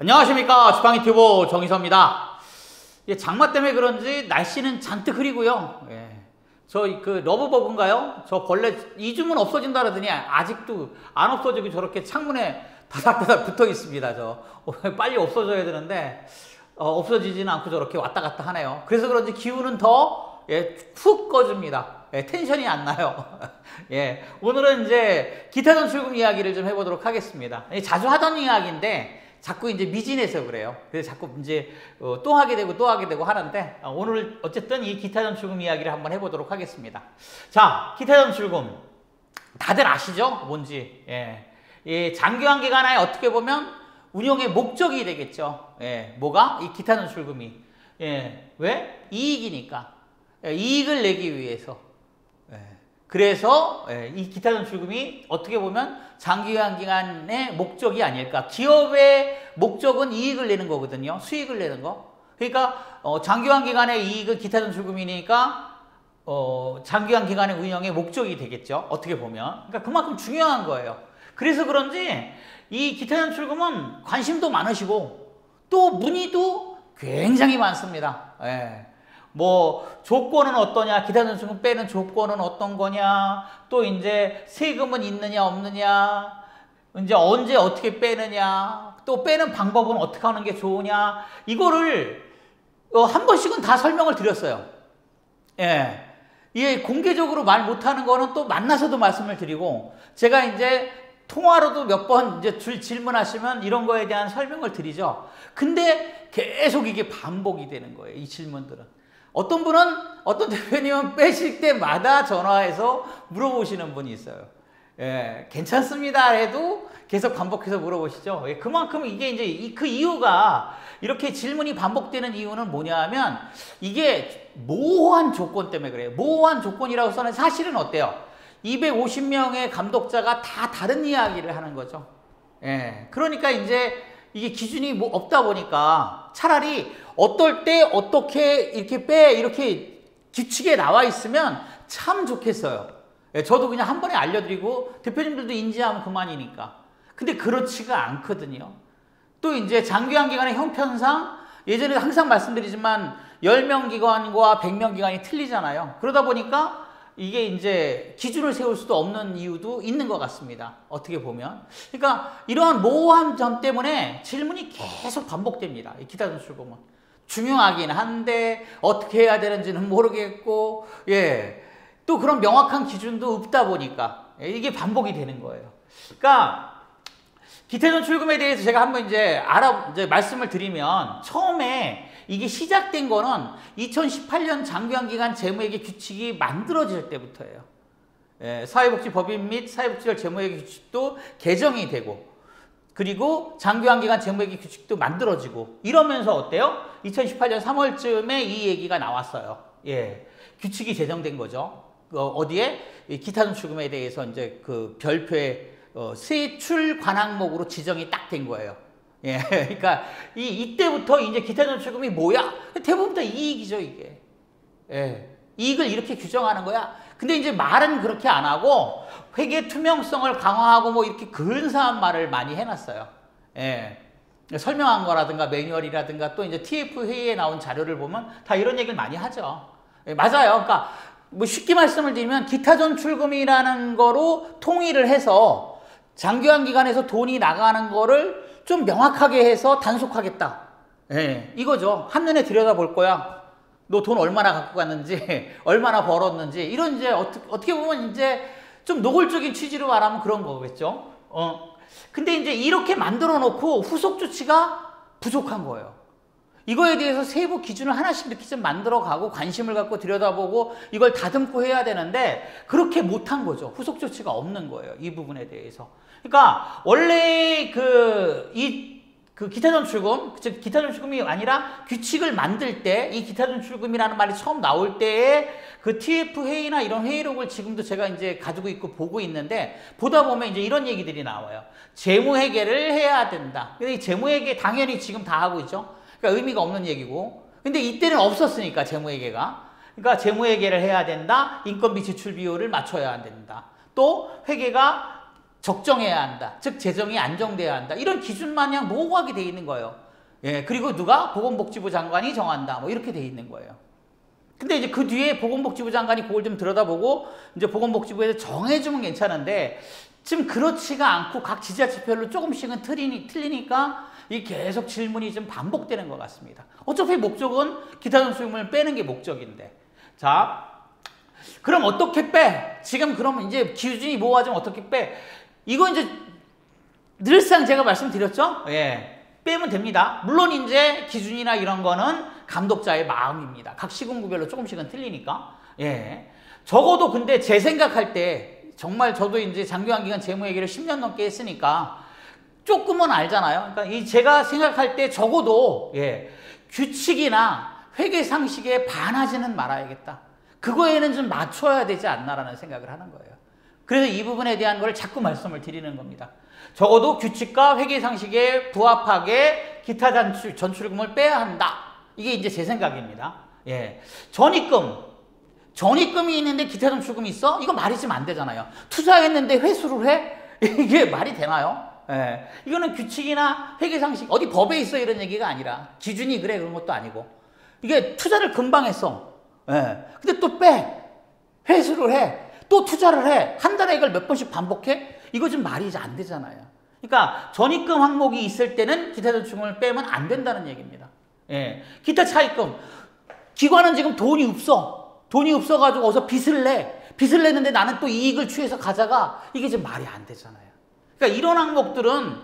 안녕하십니까. 지팡이튜브 정의서입니다. 장마 때문에 그런지 날씨는 잔뜩 흐리고요. 저 그 러브버그인가요? 저 벌레 2주면 없어진다 그러더니 아직도 안 없어지고 저렇게 창문에 다닥다닥 붙어 있습니다. 저 빨리 없어져야 되는데 없어지지는 않고 저렇게 왔다 갔다 하네요. 그래서 그런지 기운은 더 훅 꺼집니다. 텐션이 안 나요. 오늘은 이제 기타 전출금 이야기를 좀 해보도록 하겠습니다. 자주 하던 이야기인데 자꾸 이제 미진해서 그래요. 그래서 자꾸 이제 또 하게 되고 하는데 오늘 어쨌든 이 기타 전출금 이야기를 한번 해보도록 하겠습니다. 자, 기타 전출금 다들 아시죠? 뭔지. 장기환 기간에 어떻게 보면 운용의 목적이 되겠죠. 뭐가? 이 기타 전출금이. 왜? 이익이니까. 이익을 내기 위해서. 그래서 이 기타 전출금이 어떻게 보면 장기환 기간의 목적이 아닐까. 기업의 목적은 이익을 내는 거거든요. 수익을 내는 거. 그러니까 장기환 기간의 이익은 기타 전출금이니까 장기환 기간의 운영의 목적이 되겠죠. 어떻게 보면. 그러니까 그만큼 중요한 거예요. 그래서 그런지 이 기타 전출금은 관심도 많으시고 또 문의도 굉장히 많습니다. 뭐 조건은 어떠냐, 기타 전출금 빼는 조건은 어떤 거냐, 또 이제 세금은 있느냐 없느냐, 이제 언제 어떻게 빼느냐, 또 빼는 방법은 어떻게 하는 게 좋으냐, 이거를 한 번씩은 다 설명을 드렸어요. 이게 공개적으로 말 못하는 거는 또 만나서도 말씀을 드리고, 제가 이제 통화로도 몇 번 이제 질문하시면 이런 거에 대한 설명을 드리죠. 근데 계속 이게 반복이 되는 거예요, 이 질문들은. 어떤 분은, 어떤 대표님은 빼실 때마다 전화해서 물어보시는 분이 있어요. 괜찮습니다 해도 계속 반복해서 물어보시죠. 그만큼 이게 이제 그 이유가, 이렇게 질문이 반복되는 이유는 뭐냐 하면 이게 모호한 조건 때문에 그래요. 모호한 조건이라고 써는 사실은 어때요? 250명의 감독자가 다 다른 이야기를 하는 거죠. 그러니까 이제 이게 기준이 뭐 없다 보니까 차라리 어떨 때 어떻게 이렇게 빼 이렇게 규칙에 나와 있으면 참 좋겠어요. 저도 그냥 한 번에 알려드리고 대표님들도 인지하면 그만이니까. 근데 그렇지가 않거든요. 또 이제 장기환 기간의 형편상 예전에 항상 말씀드리지만 10명 기관과 100명 기관이 틀리잖아요. 그러다 보니까 이게 이제 기준을 세울 수도 없는 이유도 있는 것 같습니다. 어떻게 보면. 그러니까 이러한 모호한 점 때문에 질문이 계속 반복됩니다. 이 기타 전출금은. 중요하긴 한데 어떻게 해야 되는지는 모르겠고, 또 그런 명확한 기준도 없다 보니까 이게 반복이 되는 거예요. 그러니까 기타 전출금에 대해서 제가 한번 이제 말씀을 드리면, 처음에 이게 시작된 거는 2018년 장기환 기간 재무회계 규칙이 만들어질 때부터예요. 사회복지법인 및 사회복지별 재무회계 규칙도 개정이 되고, 그리고 장기환 기간 재무회계 규칙도 만들어지고, 이러면서 어때요? 2018년 3월쯤에 이 얘기가 나왔어요. 규칙이 제정된 거죠. 어디에? 기타 전출금에 대해서 이제 그 별표에 세출 관항목으로 지정이 딱 된 거예요. 그러니까 이때부터 이제 기타 전출금이 뭐야? 대부분 다 이익이죠, 이게. 이익을 이렇게 규정하는 거야. 근데 이제 말은 그렇게 안 하고 회계 투명성을 강화하고 뭐 이렇게 근사한 말을 많이 해놨어요. 설명한 거라든가 매뉴얼이라든가 또 이제 TF 회의에 나온 자료를 보면 다 이런 얘기를 많이 하죠. 맞아요. 그러니까 뭐 쉽게 말씀을 드리면 기타 전출금이라는 거로 통일을 해서 장기환 기간에서 돈이 나가는 거를 좀 명확하게 해서 단속하겠다. 이거죠. 한눈에 들여다볼 거야. 너 돈 얼마나 갖고 갔는지, 얼마나 벌었는지, 이런 이제 어떻게 보면 이제 좀 노골적인 취지로 말하면 그런 거겠죠. 근데 이제 이렇게 만들어 놓고 후속 조치가 부족한 거예요. 이거에 대해서 세부 기준을 하나씩 이렇게 좀 만들어 가고 관심을 갖고 들여다보고 이걸 다듬고 해야 되는데 그렇게 못한 거죠. 후속 조치가 없는 거예요. 이 부분에 대해서. 그러니까 원래 그 기타 전출금, 즉 기타 전출금이 아니라 규칙을 만들 때 이 기타 전출금이라는 말이 처음 나올 때에 그 TF 회의나 이런 회의록을 지금도 제가 이제 가지고 있고 보고 있는데, 보다 보면 이제 이런 얘기들이 나와요. 재무회계를 해야 된다. 근데 이 재무회계 당연히 지금 다 하고 있죠. 그러니까 의미가 없는 얘기고. 근데 이때는 없었으니까 재무회계가. 그러니까 재무회계를 해야 된다. 인건비 지출 비율을 맞춰야 된다. 또 회계가 적정해야 한다. 즉 재정이 안정돼야 한다. 이런 기준 마냥 모호하게 돼 있는 거예요. 예, 그리고 누가 보건복지부 장관이 정한다. 뭐 이렇게 돼 있는 거예요. 근데 이제 그 뒤에 보건복지부 장관이 그걸 좀 들여다보고 이제 보건복지부에서 정해주면 괜찮은데 지금 그렇지가 않고 각 지자체별로 조금씩은 틀리니까 이 계속 질문이 좀 반복되는 것 같습니다. 어차피 목적은 기타 전수요금을 빼는 게 목적인데. 자, 그럼 어떻게 빼? 지금 그러면 이제 기준이 모호하지면 어떻게 빼? 이거 이제 늘상 제가 말씀드렸죠? 예. 빼면 됩니다. 물론 이제 기준이나 이런 거는 감독자의 마음입니다. 각 시군구별로 조금씩은 틀리니까. 예. 적어도 근데 제 생각할 때 정말 저도 이제 장기간 기간 재무회계를 10년 넘게 했으니까 조금은 알잖아요. 그러니까 제가 생각할 때 적어도 예. 규칙이나 회계 상식에 반하지는 말아야겠다. 그거에는 좀 맞춰야 되지 않나라는 생각을 하는 거예요. 그래서 이 부분에 대한 걸 자꾸 말씀을 드리는 겁니다. 적어도 규칙과 회계 상식에 부합하게 기타 전출금을 빼야 한다. 이게 이제 제 생각입니다. 예. 전입금이 있는데 기타 전출금이 있어? 이거 말이 좀 안 되잖아요. 투자했는데 회수를 해? 이게 말이 되나요? 예. 이거는 규칙이나 회계 상식, 어디 법에 있어 이런 얘기가 아니라 기준이 그래 그런 것도 아니고 이게 투자를 금방 했어. 예. 근데 또 빼. 회수를 해. 또 투자를 해. 한 달에 이걸 몇 번씩 반복해? 이거 좀 말이 안 되잖아요. 그러니까 전입금 항목이 있을 때는 기타 전출금을 빼면 안 된다는 얘기입니다. 예. 기타 차입금. 기관은 지금 돈이 없어. 돈이 없어가지고 어서 빚을 내. 빚을 내는데 나는 또 이익을 취해서 가져가. 이게 좀 말이 안 되잖아요. 그러니까 이런 항목들은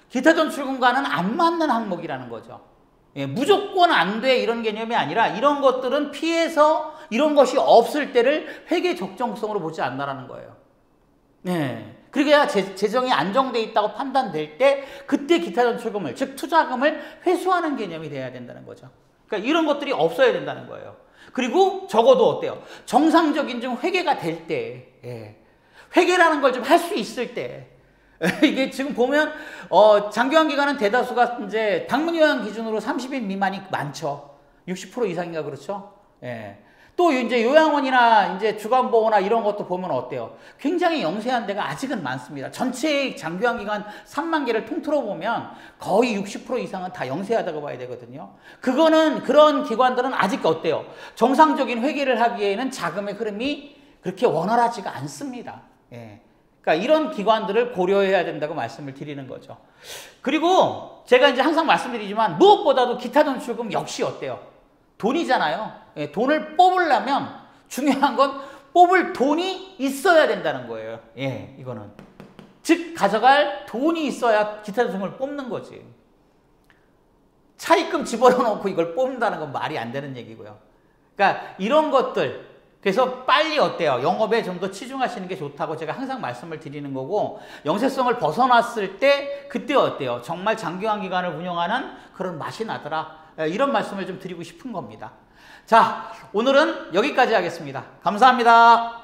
기타 전출금과는 안 맞는 항목이라는 거죠. 예, 무조건 안 돼 이런 개념이 아니라 이런 것들은 피해서 이런 것이 없을 때를 회계 적정성으로 보지 않나라는 거예요. 네. 그래야 재정이 안정돼 있다고 판단될 때 그때 기타 전출금을 즉 투자금을 회수하는 개념이 돼야 된다는 거죠. 그러니까 이런 것들이 없어야 된다는 거예요. 그리고 적어도 어때요? 정상적인 좀 회계가 될 때, 예. 회계라는 걸 좀 할 수 있을 때 이게 지금 보면 장기간 기간은 대다수가 이제 당문요양 기준으로 30인 미만이 많죠. 60% 이상인가 그렇죠? 예. 또 이제 요양원이나 이제 주간보호나 이런 것도 보면 어때요? 굉장히 영세한 데가 아직은 많습니다. 전체 장기간 기간 3만 개를 통틀어 보면 거의 60% 이상은 다 영세하다고 봐야 되거든요. 그런 기관들은 아직 어때요? 정상적인 회계를 하기에는 자금의 흐름이 그렇게 원활하지가 않습니다. 예. 그러니까 이런 기관들을 고려해야 된다고 말씀을 드리는 거죠. 그리고 제가 이제 항상 말씀드리지만 무엇보다도 기타 전출금 역시 어때요? 돈이잖아요. 예, 돈을 뽑으려면 중요한 건 뽑을 돈이 있어야 된다는 거예요. 예, 이거는. 즉 가져갈 돈이 있어야 기타 전출금을 뽑는 거지. 차입금 집어넣고 이걸 뽑는다는 건 말이 안 되는 얘기고요. 그러니까 이런 것들 그래서 빨리 어때요? 영업에 좀 더 치중하시는 게 좋다고 제가 항상 말씀을 드리는 거고 영세성을 벗어났을 때 그때 어때요? 정말 장기간 기간을 운영하는 그런 맛이 나더라. 이런 말씀을 좀 드리고 싶은 겁니다. 자, 오늘은 여기까지 하겠습니다. 감사합니다.